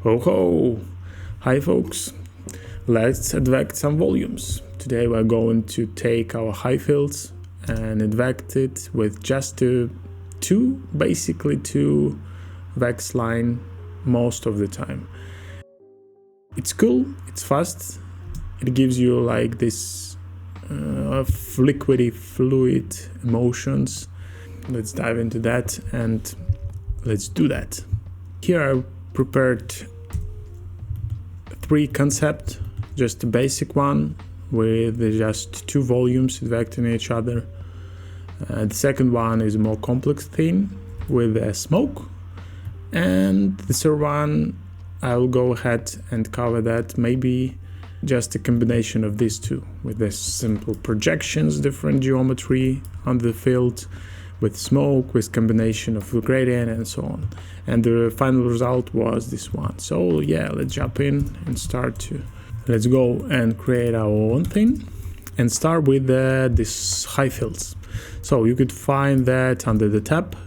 Ho ho! Hi folks, let's advect some volumes. Today we're going to take our Heightfields and advect it with just basically two vex line most of the time. It's cool, it's fast, it gives you like this liquidy fluid emotions. Let's dive into that and let's do that. Here I prepared three concepts, just a basic one with just two volumes advecting each other. The second one is a more complex thing with a smoke, and the third one I'll go ahead and cover that, maybe just a combination of these two with the simple projections, different geometry on the field, with smoke, with combination of gradient and so on. And the final result was this one. So yeah, let's jump in and let's go and create our own thing and start with this Heightfields. So you could find that under the tab,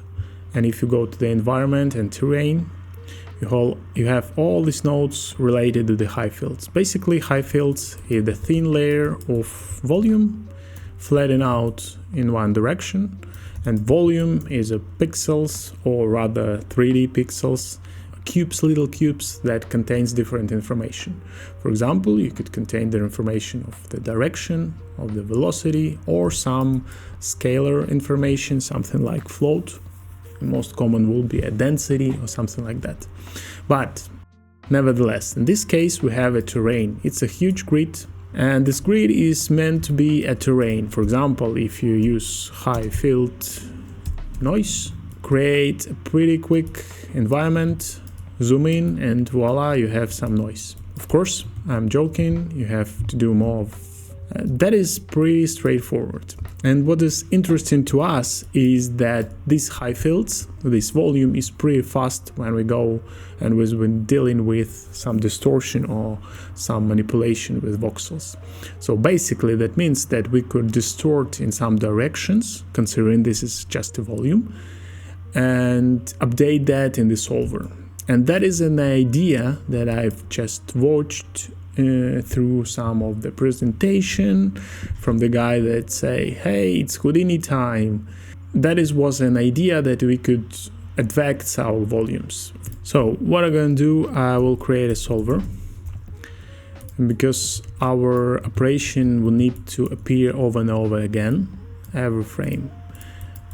and if you go to the environment and terrain, you have all these nodes related to the Heightfields. Basically, Heightfields is the thin layer of volume flattened out in one direction, and volume is a pixels, or rather 3D pixels, little cubes that contains different information. For example, you could contain the information of the direction, of the velocity, or some scalar information, something like float. The most common will be a density or something like that. But nevertheless, in this case, we have a terrain. It's a huge grid, and this grid is meant to be a terrain. For example, if you use high field noise, create a pretty quick environment, zoom in, and voila, you have some noise. Of course, I'm joking, you have to do more of that is pretty straightforward. And what is interesting to us is that these Heightfields, this volume, is pretty fast when we go and when dealing with some distortion or some manipulation with voxels. So basically that means that we could distort in some directions, considering this is just a volume, and update that in the solver. And that is an idea that I've just watched through some of the presentation from the guy that say, hey, it's Houdini time. That was an idea that we could advect our volumes. So what I'm going to do, I will create a solver, because our operation will need to appear over and over again every frame,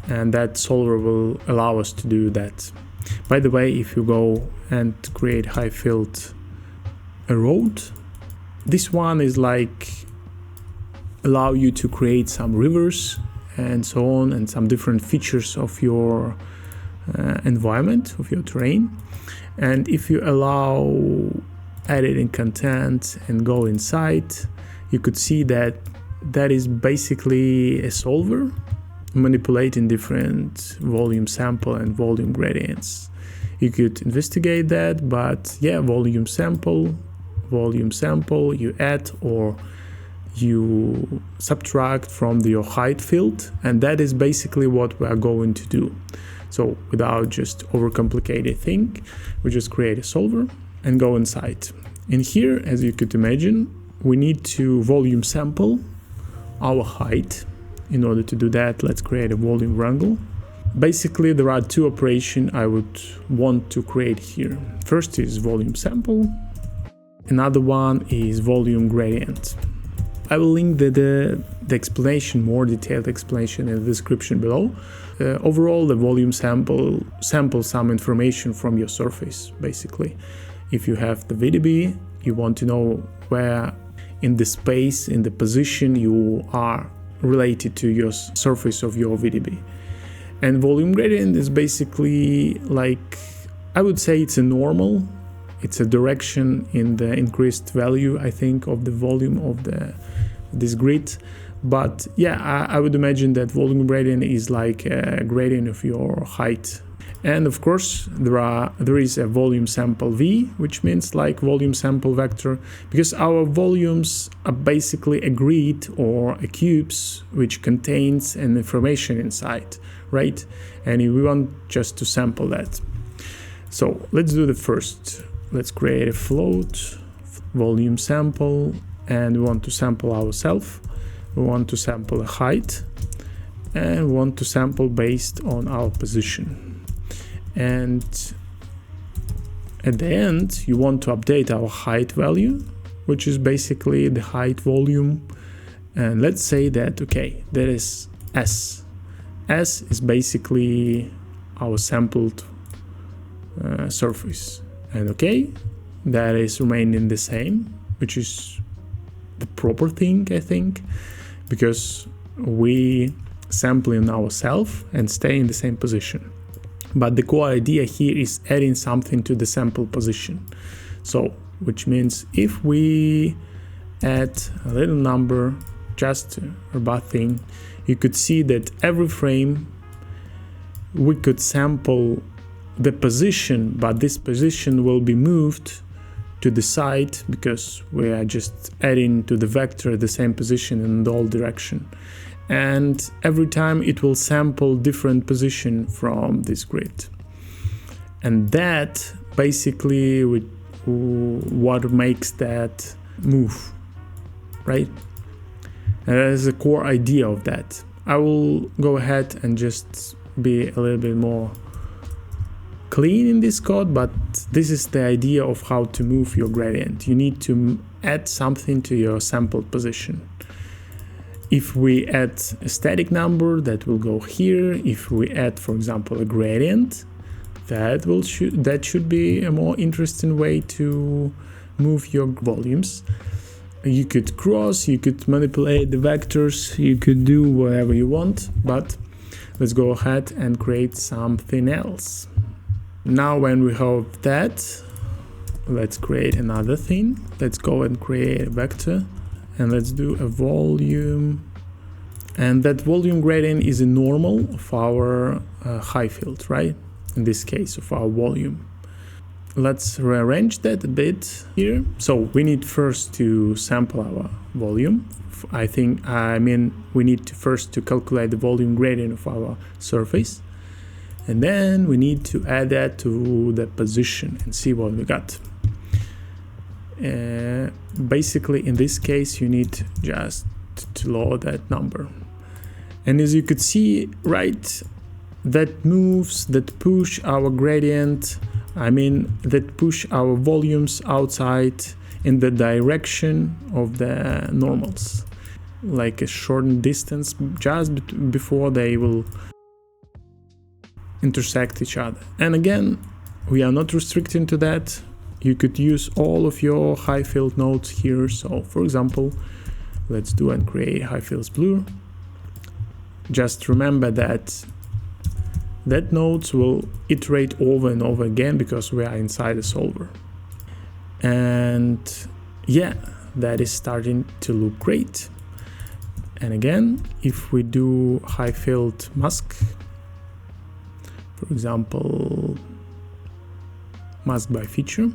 and that solver will allow us to do that. By the way, if you go and create Heightfield a road, this one is like allow you to create some rivers and so on, and some different features of your environment, of your terrain. And if you allow editing content and go inside, you could see that is basically a solver manipulating different volume sample and volume gradients. You could investigate that, but yeah, volume sample, you add or you subtract from your height field, and that is basically what we are going to do. So without just overcomplicated thing, we just create a solver and go inside. And here, as you could imagine, we need to volume sample our height. In order to do that, let's create a volume wrangle. Basically, there are two operations I would want to create here. First is volume sample. Another one is volume gradient. I will link the explanation, more detailed explanation, in the description below. Overall, the volume sample samples some information from your surface, basically. If you have the VDB, you want to know where in the space, in the position you are related to your surface of your VDB. And volume gradient is basically like, I would say it's a normal. It's a direction in the increased value, I think, of the volume of this grid. But yeah, I would imagine that volume gradient is like a gradient of your height. And of course, there is a volume sample V, which means like volume sample vector, because our volumes are basically a grid or a cubes which contains an information inside, right? And we want just to sample that. So let's do the first. Let's create a float, volume sample, and we want to sample ourselves. We want to sample a height, and we want to sample based on our position. And at the end, you want to update our height value, which is basically the height volume. And let's say that, okay, that is S. S is basically our sampled surface. And okay, that is remaining the same, which is the proper thing, I think, because we sampling ourselves and stay in the same position. But the core idea here is adding something to the sample position. So, which means if we add a little number, just a bad thing, you could see that every frame we could sample the position, but this position will be moved to the side because we are just adding to the vector the same position in all direction. And every time it will sample different position from this grid. And that basically what makes that move, right? And that is the core idea of that. I will go ahead and just be a little bit more clean in this code, but this is the idea of how to move your gradient. You need to add something to your sampled position. If we add a static number, that will go here. If we add, for example, a gradient, that should be a more interesting way to move your volumes. You could cross, you could manipulate the vectors, you could do whatever you want, but let's go ahead and create something else. Now when we have that, let's create another thing. Let's go and create a vector. And let's do a volume, and that volume gradient is a normal of our Heightfield, right? In this case, of our volume. Let's rearrange that a bit here. So we need first to sample our volume. I mean, we need to first to calculate the volume gradient of our surface. And then we need to add that to the position and see what we got. Basically, in this case, you need just to load that number. And as you could see, right, that moves, that push our gradient, that push our volumes outside in the direction of the normals, like a shortened distance just before they will intersect each other. And again, we are not restricting to that. You could use all of your Heightfield nodes here. So for example, let's do and create Heightfields blur. Just remember that nodes will iterate over and over again because we are inside the solver. And yeah, that is starting to look great. And again, if we do Heightfield mask, for example, mask by feature,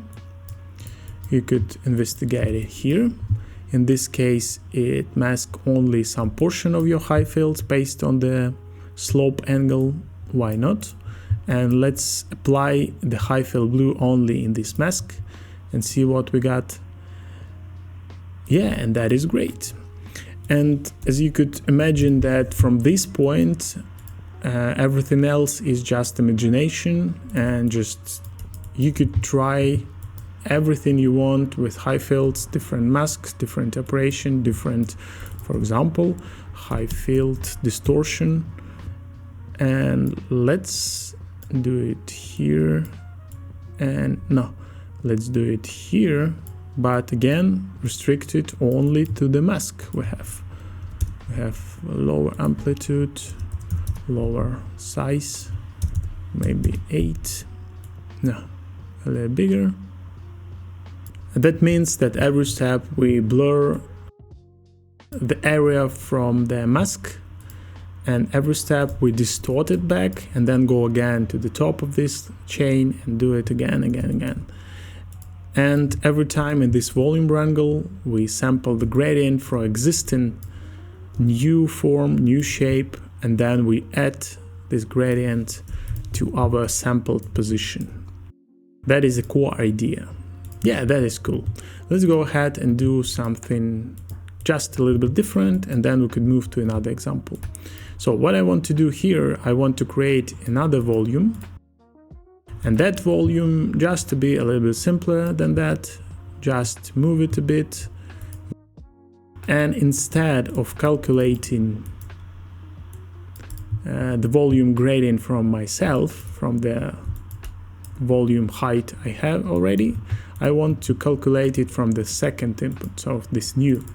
you could investigate it here. In this case, it masks only some portion of your Heightfields based on the slope angle. Why not? And let's apply the Heightfield blue only in this mask and see what we got. Yeah, and that is great. And as you could imagine that from this point, everything else is just imagination, and just you could try everything you want with Heightfields, different masks, different operation, different, for example, Heightfield distortion. And let's do it here, and no, let's do it here, but again restricted only to the mask we have. We have lower amplitude, lower size, maybe 8, no, a little bigger. That means that every step we blur the area from the mask, and every step we distort it back and then go again to the top of this chain and do it again. And every time in this volume wrangle we sample the gradient for existing new form, new shape, and then we add this gradient to our sampled position. That is the core idea. Yeah, that is cool. Let's go ahead and do something just a little bit different, and then we could move to another example. So what I want to do here, I want to create another volume, and that volume, just to be a little bit simpler than that, just move it a bit, and instead of calculating the volume gradient from myself, from the volume height I have already, I want to calculate it from the second input, so this new.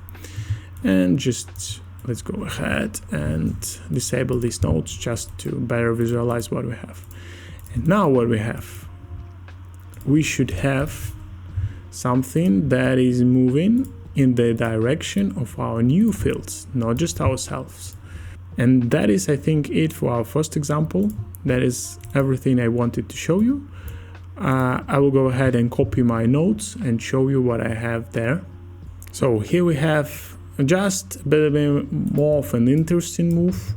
And just let's go ahead and disable these nodes just to better visualize what we have. And now what we have, we should have something that is moving in the direction of our new fields, not just ourselves. And that is, I think, it for our first example. That is everything I wanted to show you. I will go ahead and copy my notes and show you what I have there. So here we have just a bit more of an interesting move.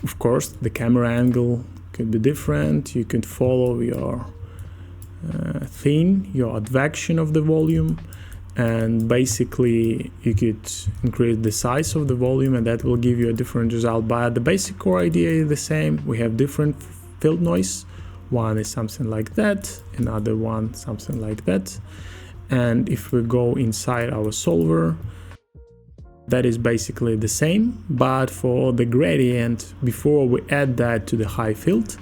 Of course, the camera angle could be different. You could follow your theme, your advection of the volume, and basically you could increase the size of the volume, and that will give you a different result. But the basic core idea is the same. We have different field noise. One is something like that, another one something like that. And if we go inside our solver, that is basically the same, but for the gradient, before we add that to the Heightfield,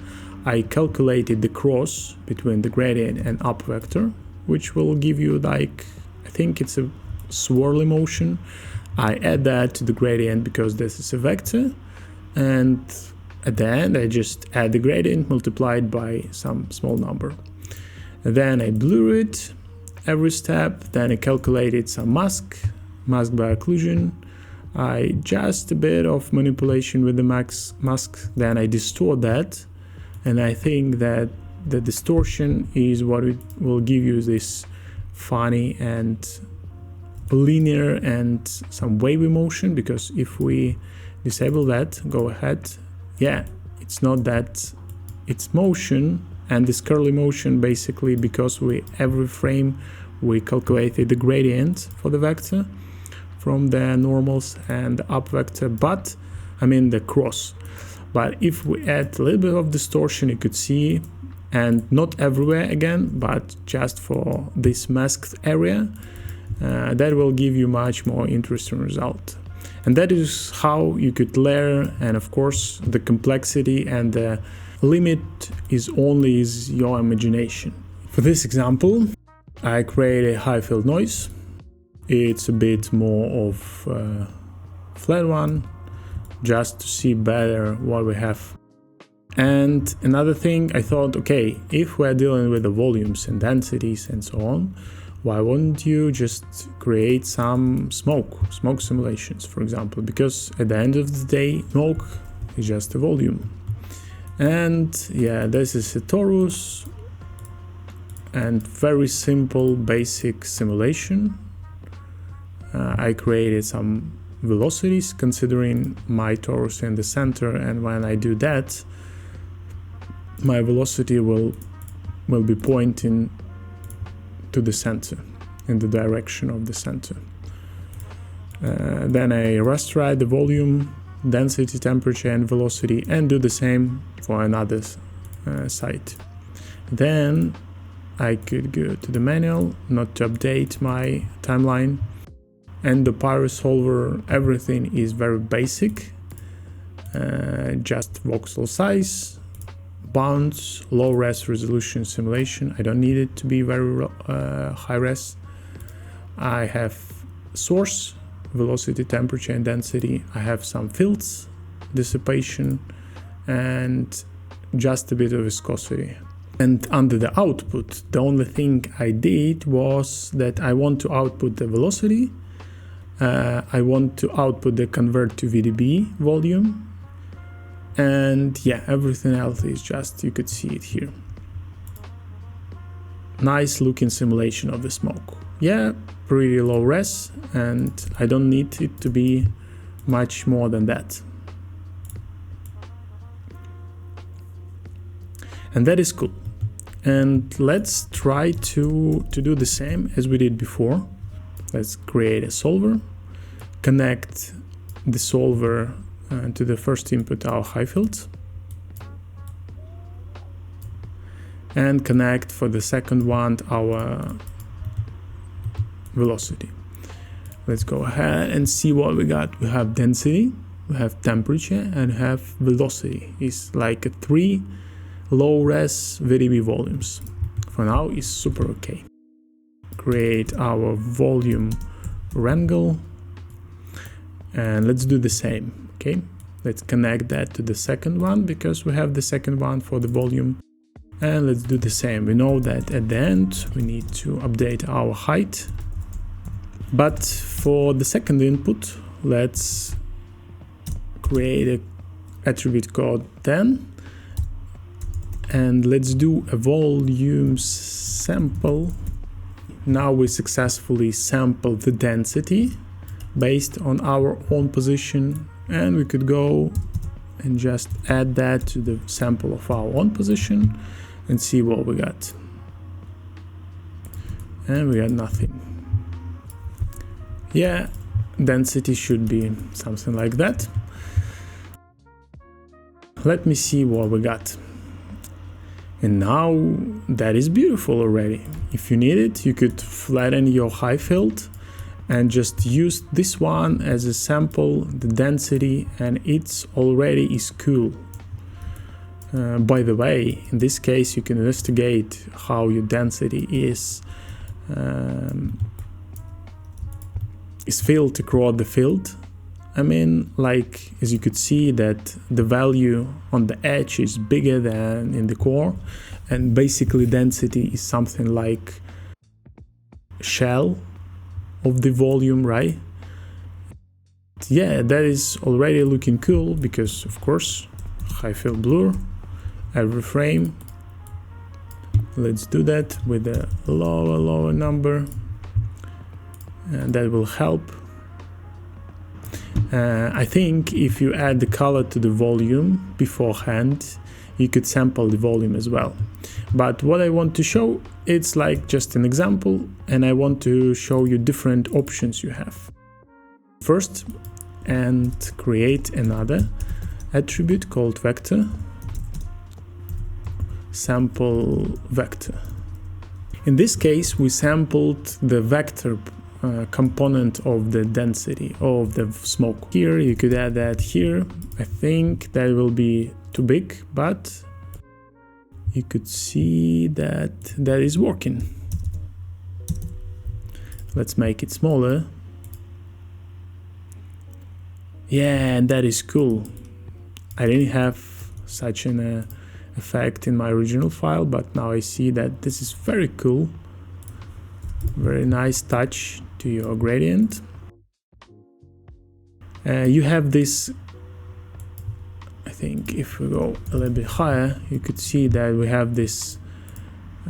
I calculated the cross between the gradient and up vector, which will give you, like, I think it's a swirly motion. I add that to the gradient because this is a vector, and at the end I just add the gradient multiplied by some small number. And then I blur it every step, then I calculated some mask by occlusion. I just a bit of manipulation with the mask, then I distort that, and I think that the distortion is what it will give you this funny and linear and some wavy motion, because if we disable that, go ahead, yeah, it's not that, it's motion, and this curly motion basically because every frame we calculated the gradient for the vector from the normals and the up vector, but I mean the cross. But if we add a little bit of distortion, you could see, and not everywhere again, but just for this masked area, that will give you much more interesting result. And that is how you could layer, and of course the complexity and the limit is only your imagination. For this example, I create a high field noise. It's a bit more of a flat one, just to see better what we have. And another thing, I thought, okay, if we're dealing with the volumes and densities and so on, why wouldn't you just create some smoke simulations, for example, because at the end of the day, smoke is just a volume. And yeah, this is a torus and very simple basic simulation. I created some velocities considering my torus in the center, and when I do that, my velocity will be pointing to the center, in the direction of the center. Then I rasterize the volume, density, temperature and velocity, and do the same for another site. Then I could go to the manual, not to update my timeline, and the Pyro solver, everything is very basic, just voxel size, bounds, low res resolution simulation. I don't need it to be very high res. I have source, velocity, temperature and density. I have some fields, dissipation, and just a bit of viscosity. And under the output, the only thing I did was that I want to output the velocity, I want to output the convert to VDB volume, and yeah, everything else is just, you could see it here. Nice looking simulation of the smoke. Yeah, pretty low res, and I don't need it to be much more than that. And that is cool. And let's try to do the same as we did before. Let's create a solver, connect the solver to the first input, our Heightfields, and connect for the second one our velocity. Let's go ahead and see what we got. We have density, we have temperature, and have velocity. It's like a 3 low-res VDB volumes. For now, it's super okay. Create our volume wrangle, and let's do the same. Okay, let's connect that to the second one because we have the second one for the volume. And let's do the same. We know that at the end we need to update our height. But for the second input, let's create an attribute called 10. And let's do a Volumesample. Now we successfully sample the density based on our own position. And we could go and just add that to the sample of our own position and see what we got. And we got nothing. Yeah, density should be something like that. Let me see what we got. And now that is beautiful already. If you need it, you could flatten your Heightfield and just use this one as a sample, the density, and it's already is cool. By the way, in this case, you can investigate how your density is filled across the field. I mean, like, as you could see that the value on the edge is bigger than in the core, and basically density is something like shell of the volume, right? Yeah, that is already looking cool because, of course, Heightfield blur every frame. Let's do that with a lower number, and that will help. I think if you add the color to the volume beforehand, you could sample the volume as well. But what I want to show, it's like just an example, and I want to show you different options you have. First, and create another attribute called vector, sample vector. In this case, we sampled the vector component of the density of the smoke. Here you could add that here. I think that will be too big, but you could see that that is working. Let's make it smaller. Yeah, and that is cool. I didn't have such an effect in my original file, but now I see that this is very cool. Very nice touch to your gradient. You have this, I think if we go a little bit higher, you could see that we have this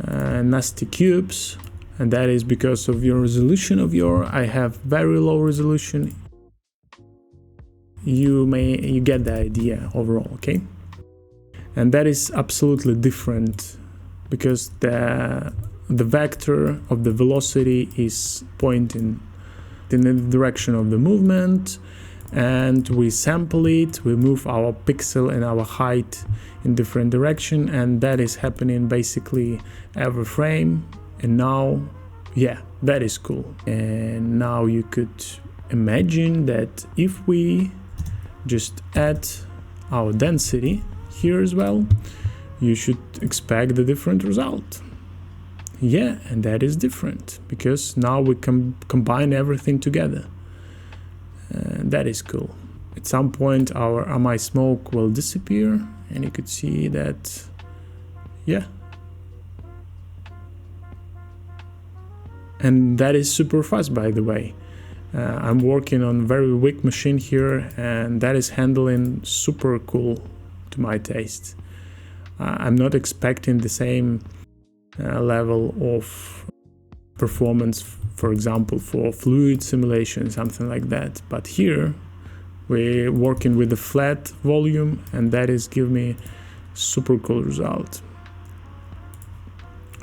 nasty cubes, and that is because of your resolution of your, I have very low resolution. You get the idea overall, okay? And that is absolutely different because the vector of the velocity is pointing in the direction of the movement, and we sample it, we move our pixel and our height in different direction, and that is happening basically every frame. And now, yeah, that is cool. And now you could imagine that if we just add our density here as well, you should expect a different result. Yeah, and that is different because now we can combine everything together. That is cool. At some point our mi smoke will disappear, and you could see that, yeah. And that is super fast, by the way. I'm working on very weak machine here, and that is handling super cool to my taste. I'm not expecting the same level of performance, for example, for fluid simulation, something like that. But here we're working with a flat volume, and that is giving me super cool result.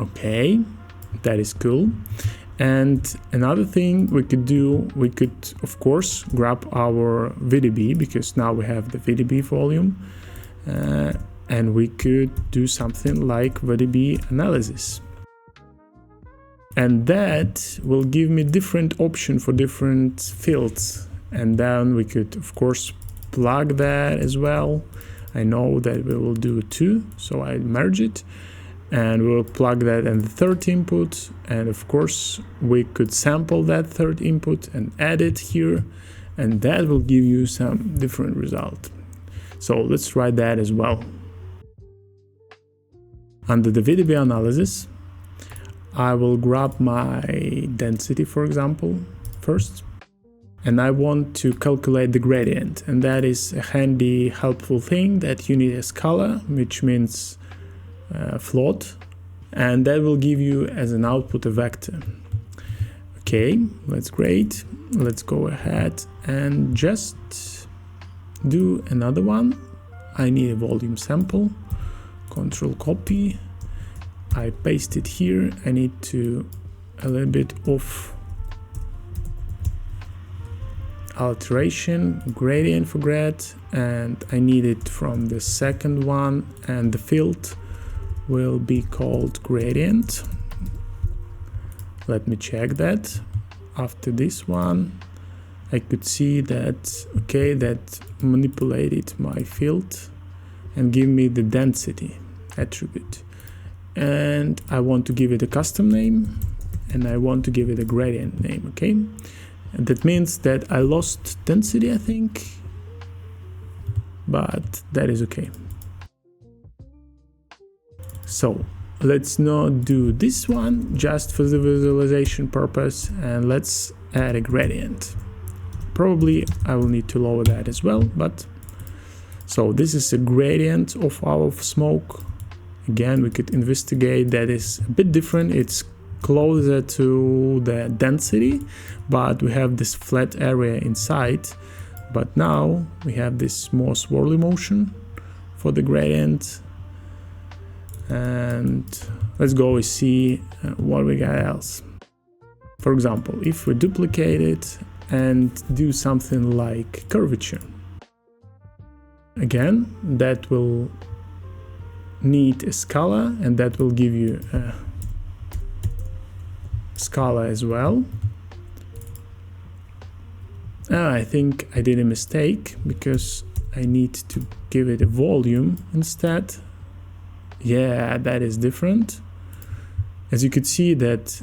Okay, that is cool. And another thing we could do, we could of course grab our VDB, because now we have the VDB volume, and we could do something like VDB analysis. And that will give me different option for different fields. And then we could of course plug that as well. I know that we will do 2, so I merge it. And we'll plug that in the third input, and of course we could sample that third input and add it here, and that will give you some different result. So let's try that as well. Under the VDB analysis, I will grab my density, for example, first, and I want to calculate the gradient, and that is a handy, helpful thing that you need a scalar, which means float, and that will give you as an output a vector. Okay, that's great. Let's go ahead and just do another one. I need a volume sample. Control copy. I paste it here. I need to a little bit of alteration, gradient for grad, and I need it from the second one, and the field will be called gradient. Let me check that. After this one, I could see that, okay, that manipulated my field and give me the density attribute. And I want to give it a custom name, and I want to give it a gradient name, okay? And that means that I lost density, I think, but that is okay. So let's not do this one just for the visualization purpose, and let's add a gradient. Probably I will need to lower that as well, but so this is a gradient of our smoke. Again, we could investigate that is a bit different. It's closer to the density, but we have this flat area inside. But now we have this more swirly motion for the gradient. And let's go and see what we got else. For example, if we duplicate it and do something like curvature, again, that will need a scalar, and that will give you a scalar as well. I think I did a mistake because I need to give it a volume instead. Yeah, that is different. As you could see that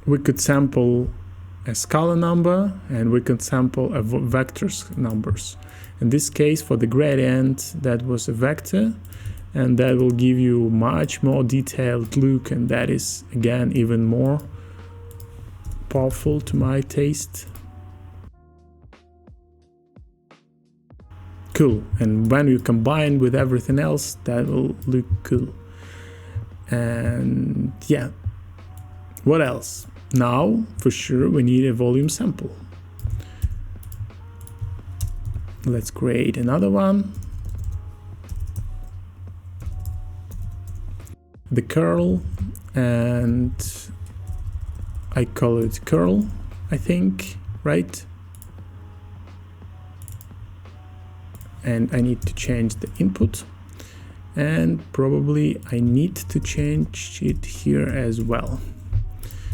we could sample a scalar number and we could sample a vectors numbers. In this case, for the gradient, that was a vector, and that will give you much more detailed look, and that is again even more powerful to my taste. Cool. And when you combine with everything else, that will look cool. And yeah, what else? Now for sure we need a volume sample. Let's create another one. The curl, and I call it curl, I think, right? And I need to change the input, and probably I need to change it here as well.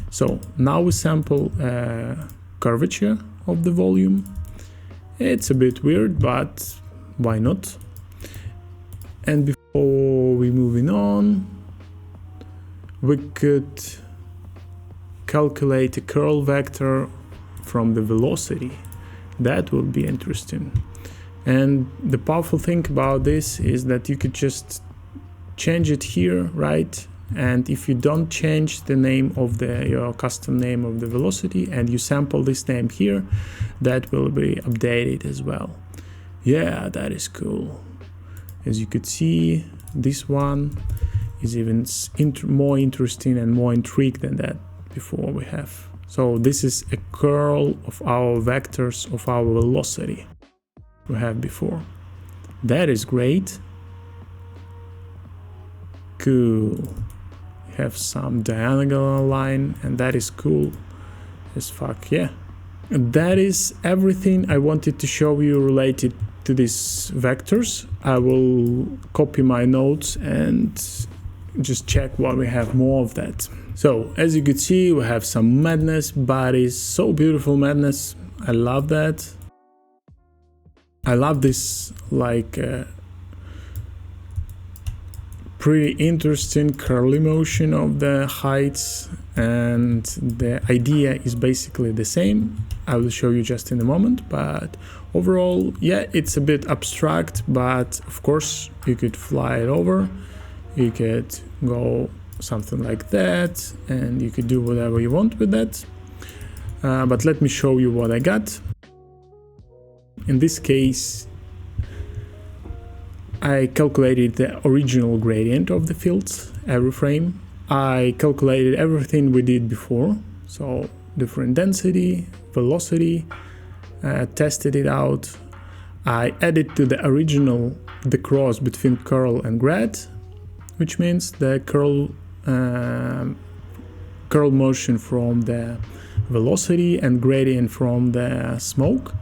So now we sample curvature of the volume. It's a bit weird, but why not? And before we moving on, we could calculate a curl vector from the velocity. That will be interesting. And the powerful thing about this is that you could just change it here, right? And if you don't change the name of your custom name of the velocity, and you sample this name here, that will be updated as well. Yeah, that is cool. As you could see, this one is even more interesting and more intrigued than that before we have. So this is a curl of our vectors of our velocity we have before. That is great. Cool. Have some diagonal line, and that is cool as fuck, yeah. And that is everything I wanted to show you related to these vectors. I will copy my notes and just check what we have more of that. So as you could see, we have some madness, but it's so beautiful madness. I love that. I love this like pretty interesting curly motion of the heights, and the idea is basically the same. I will show you just in a moment, but overall, yeah, it's a bit abstract, but of course you could fly it over, you could go something like that, and you could do whatever you want with that. But let me show you what I got. In this case, I calculated the original gradient of the fields every frame. I calculated everything we did before, so different density, velocity, tested it out. I added to the original the cross between curl and grad, which means the curl motion from the velocity and gradient from the smoke.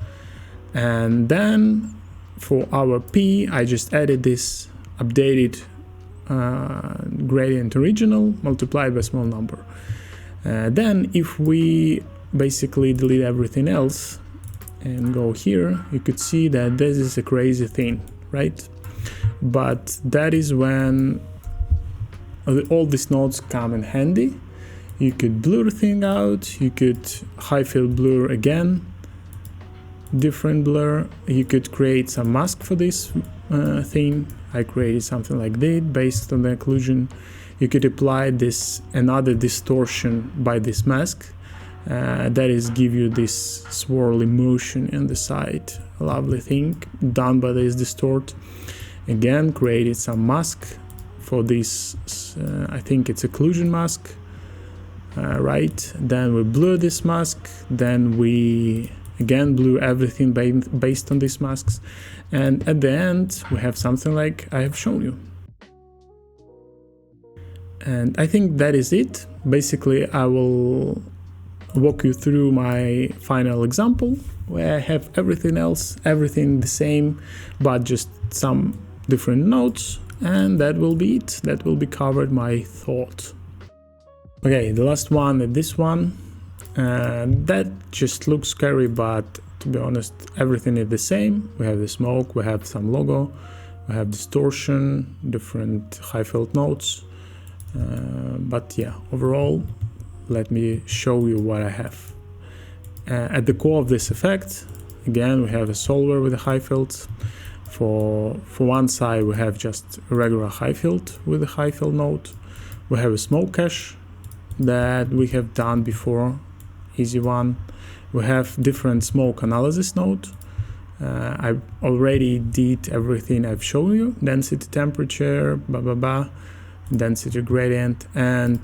And then for our P, I just added this updated gradient original multiplied by small number. Then if we basically delete everything else and go here, you could see that this is a crazy thing, right? But that is when all these nodes come in handy. You could blur thing out, you could Heightfield blur again, different blur. You could create some mask for this thing. I created something like that based on the occlusion. You could apply this another distortion by this mask. That is give you this swirly motion in the side. A lovely thing done by this distort. Again, created some mask for this. I think it's occlusion mask. Right. Then we blur this mask. Then we again blur everything based on these masks, and at the end we have something like I have shown you. And I think that is it. Basically I will walk you through my final example where I have everything else, everything the same, but just some different nodes, and that will be it. That will be covered my thought. Okay, the last one is this one. That just looks scary, but to be honest, everything is the same. We have the smoke, we have some logo, we have distortion, different Heightfield nodes. But yeah, overall, let me show you what I have. At the core of this effect, again, we have a solver with a Heightfield. For one side, we have just a regular Heightfield with a Heightfield node. We have a smoke cache that we have done before. Easy one. We have different smoke analysis node. I already did everything I've shown you. Density, temperature, blah blah blah, density gradient, and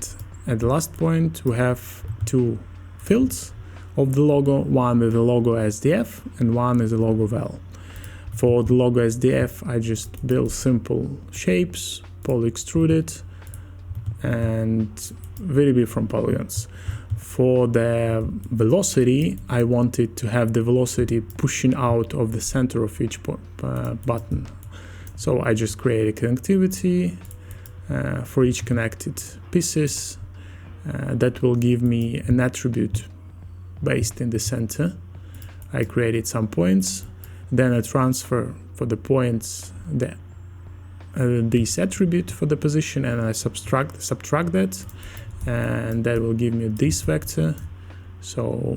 at the last point we have two fields of the logo. One is the logo SDF and one is the logo val. For the logo SDF, I just build simple shapes, poly extruded, and VDB from polygons. For the velocity, I wanted to have the velocity pushing out of the center of each button. So I just created connectivity for each connected pieces. That will give me an attribute based in the center. I created some points, then I transfer for the points this attribute for the position, and I subtract that, and that will give me this vector, so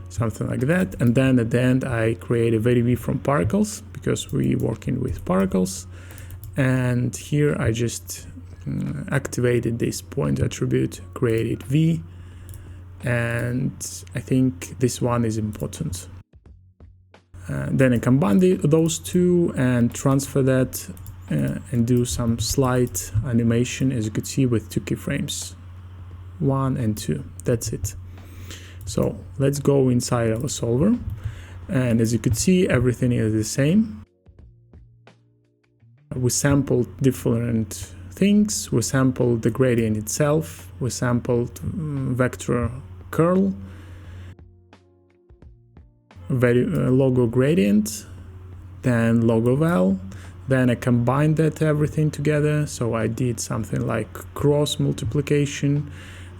something like that. And then at the end I create a VDB from particles because we're working with particles, and here I just activated this point attribute, created V, and I think this one is important. Then I combine those two and transfer that and do some slight animation, as you could see, with 2 keyframes, 1 and 2. That's it. So let's go inside our solver, and as you could see, everything is the same. We sampled different things. We sampled the gradient itself, we sampled vector curl, logo gradient, then logo val. Then I combined that everything together, so I did something like cross multiplication.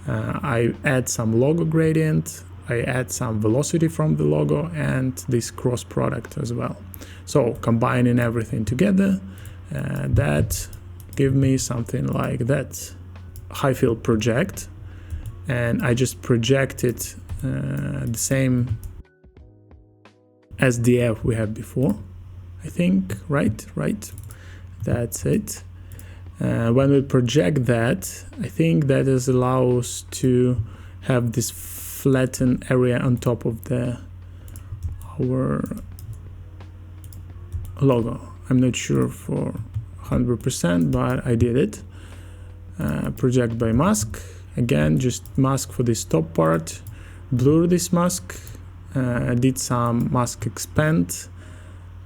I add some logo gradient, I add some velocity from the logo, and this cross product as well. So combining everything together, that give me something like that Heightfield project, and I just projected the same SDF we had before. I think, right, that's it. When we project that, I think that is allows to have this flattened area on top of our logo. I'm not sure for 100%, but I did it. Project by mask, again, just mask for this top part, blur this mask, did some mask expand.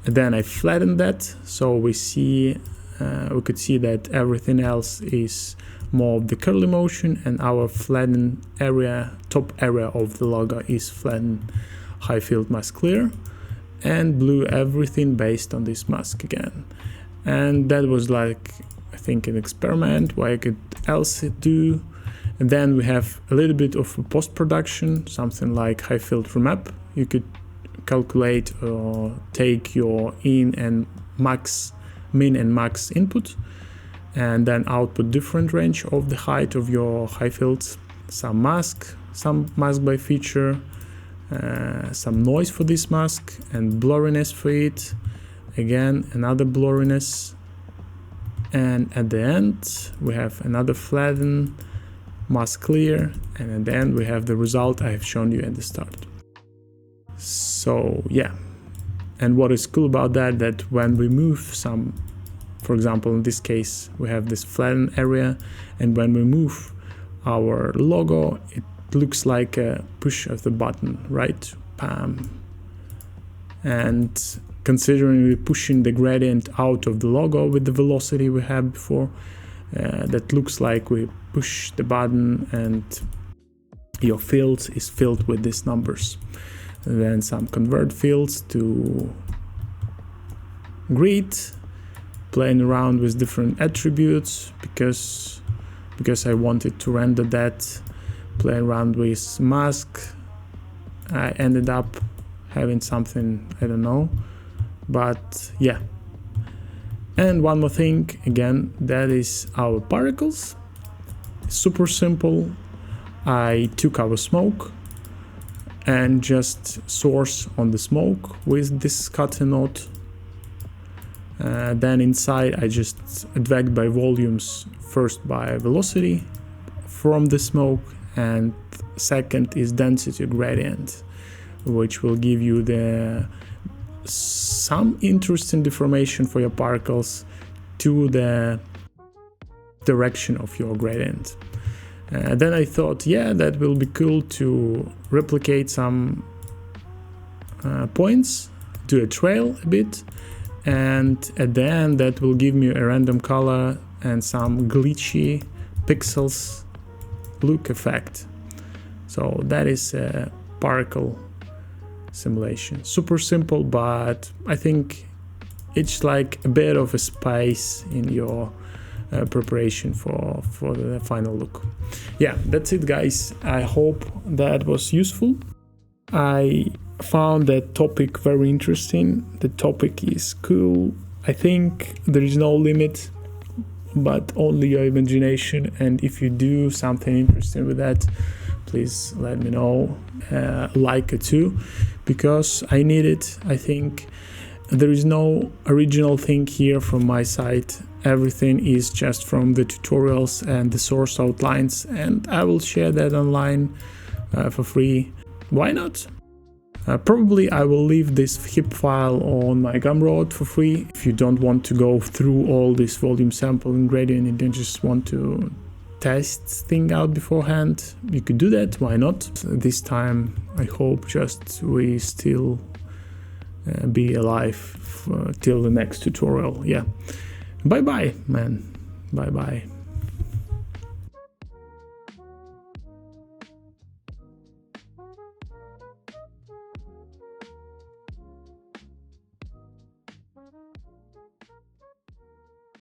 Then I flattened that, so we could see that everything else is more of the curly motion, and our flattened area, top area of the logo is flattened Heightfield mask clear, and blew everything based on this mask again. And that was like, I think, an experiment what I could else do. And then we have a little bit of post-production, something like Heightfield remap. You could calculate or take your min and max input, and then output different range of the height of your Heightfields, some mask by feature, some noise for this mask, and blurriness for it, again another blurriness, and at the end we have another flatten, mask clear, and at the end we have the result I have shown you at the start. So yeah, and what is cool about that when we move some, for example in this case we have this flattened area, and when we move our logo it looks like a push of the button, right? Bam. And considering we're pushing the gradient out of the logo with the velocity we had before, that looks like we push the button and your fields is filled with these numbers. And then some convert fields to grid, playing around with different attributes because I wanted to render that, play around with mask. I ended up having something, I don't know, but yeah. And one more thing, again, that is our particles. Super simple. I took our smoke and just source on the smoke with this scatter node. Then inside I just advect by volumes, first by velocity from the smoke, and second is density gradient, which will give you some interesting deformation for your particles to the direction of your gradient. Then I thought, yeah, that will be cool to replicate some points, do a trail a bit, and at the end that will give me a random color and some glitchy pixels look effect. So that is a particle simulation. Super simple, but I think it's like a bit of a spice in your preparation for the final look. Yeah, that's it guys. I hope that was useful. I found that topic very interesting. The topic is cool. I think there is no limit, but only your imagination. And if you do something interesting with that, please let me know, like it too, because I need it. I think there is no original thing here from my side. Everything is just from the tutorials and the source outlines, and I will share that online for free. Why not? Probably I will leave this HIVE file on my Gumroad for free. If you don't want to go through all this volume sample and gradient and you just want to test thing out beforehand, you could do that. Why not? This time I hope just we still be alive till the next tutorial. Yeah. Bye bye, man. Bye bye.